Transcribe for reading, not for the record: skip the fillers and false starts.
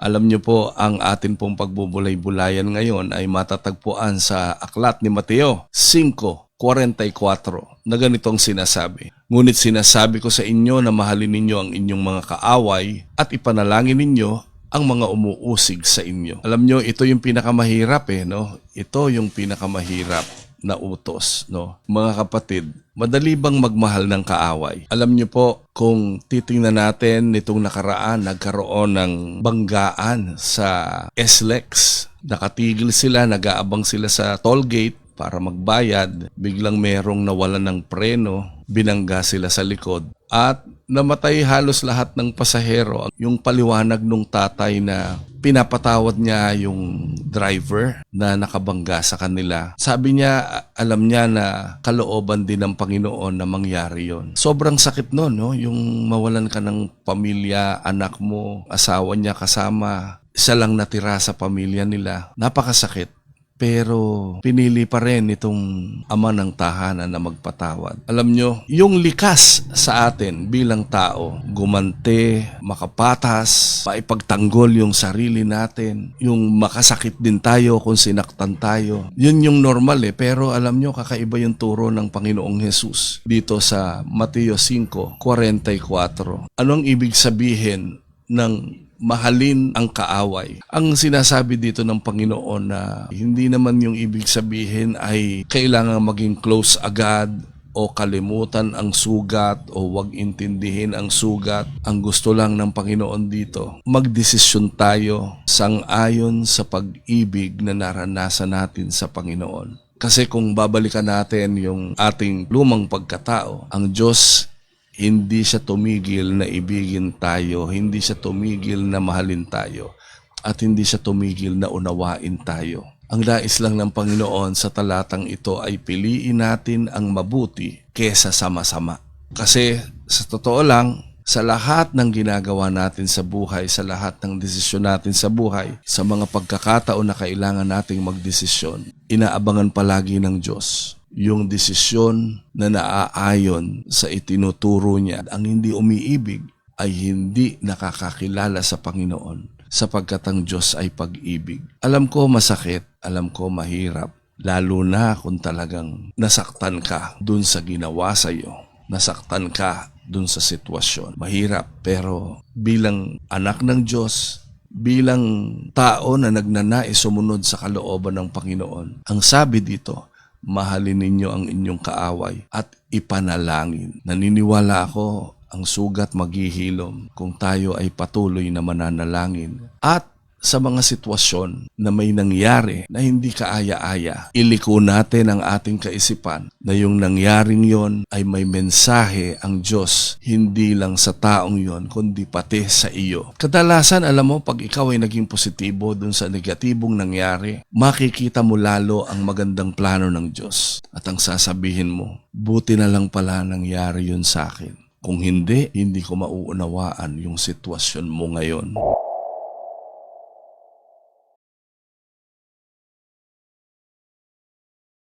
Alam niyo po, ang atin pong pagbubulay-bulayan ngayon ay matatagpuan sa aklat ni Mateo 5:44 na ganitong sinasabi. Ngunit sinasabi ko sa inyo na mahalin ninyo ang inyong mga kaaway at ipanalangin ninyo ang mga umuusig sa inyo. Alam niyo, ito yung pinakamahirap no? Ito yung pinakamahirap na utos, no? Mga kapatid, madali bang magmahal ng kaaway? Alam niyo po, kung titingnan natin nitong nakaraan, nagkaroon ng banggaan sa SLEX. Nakatigil sila, nag-aabang sila sa toll gate para magbayad. Biglang merong nawalan ng preno, binangga sila sa likod at namatay halos lahat ng pasahero. Yung paliwanag nung tatay na pinapatawad niya yung driver na nakabangga sa kanila. Sabi niya, alam niya na kalooban din ng Panginoon na mangyari yon. Sobrang sakit nun, no? Yung mawalan ka ng pamilya, anak mo, asawa niya kasama, isa lang natira sa pamilya nila. Napakasakit. Pero pinili pa rin itong ama ng tahanan na magpatawad. Alam nyo, yung likas sa atin bilang tao, gumante, makapatas, maipagtanggol yung sarili natin, yung makasakit din tayo kung sinaktan tayo. Yun yung normal pero alam nyo, kakaiba yung turo ng Panginoong Jesus dito sa Mateo 5:44. Anong ibig sabihin ng mahalin ang kaaway? Ang sinasabi dito ng Panginoon na hindi naman yung ibig sabihin ay kailangan maging close agad o kalimutan ang sugat o wag intindihin ang sugat. Ang gusto lang ng Panginoon dito, magdesisyon tayo sang-ayon sa pag-ibig na naranasan natin sa Panginoon. Kasi kung babalikan natin yung ating lumang pagkatao, ang Diyos hindi siya tumigil na ibigin tayo, hindi siya tumigil na mahalin tayo, at hindi siya tumigil na unawain tayo. Ang nais lang ng Panginoon sa talatang ito ay piliin natin ang mabuti kesa sa masama. Kasi sa totoo lang, sa lahat ng ginagawa natin sa buhay, sa lahat ng desisyon natin sa buhay, sa mga pagkakataon na kailangan nating magdesisyon, inaabangan palagi ng Diyos yung desisyon na naaayon sa itinuturo niya. Ang hindi umiibig ay hindi nakakakilala sa Panginoon, sapagkat ang Diyos ay pag-ibig. Alam ko masakit, alam ko mahirap, lalo na kung talagang nasaktan ka dun sa ginawa sa'yo, nasaktan ka dun sa sitwasyon. Mahirap, pero bilang anak ng Diyos, bilang tao na nagnanais sumunod sa kalooban ng Panginoon, ang sabi dito, mahalin ninyo ang inyong kaaway at ipanalangin. Naniniwala ako ang sugat maghihilom kung tayo ay patuloy na mananalangin. At sa mga sitwasyon na may nangyari na hindi kaaya-aya, iliko natin ang ating kaisipan na yung nangyaring yon ay may mensahe ang Diyos, hindi lang sa taong yon, kundi pati sa iyo. Kadalasan, alam mo, pag ikaw ay naging positibo dun sa negatibong nangyari, makikita mo lalo ang magandang plano ng Diyos. At ang sasabihin mo, buti na lang pala nangyari yun sa akin. Kung hindi, hindi ko mauunawaan yung sitwasyon mo ngayon.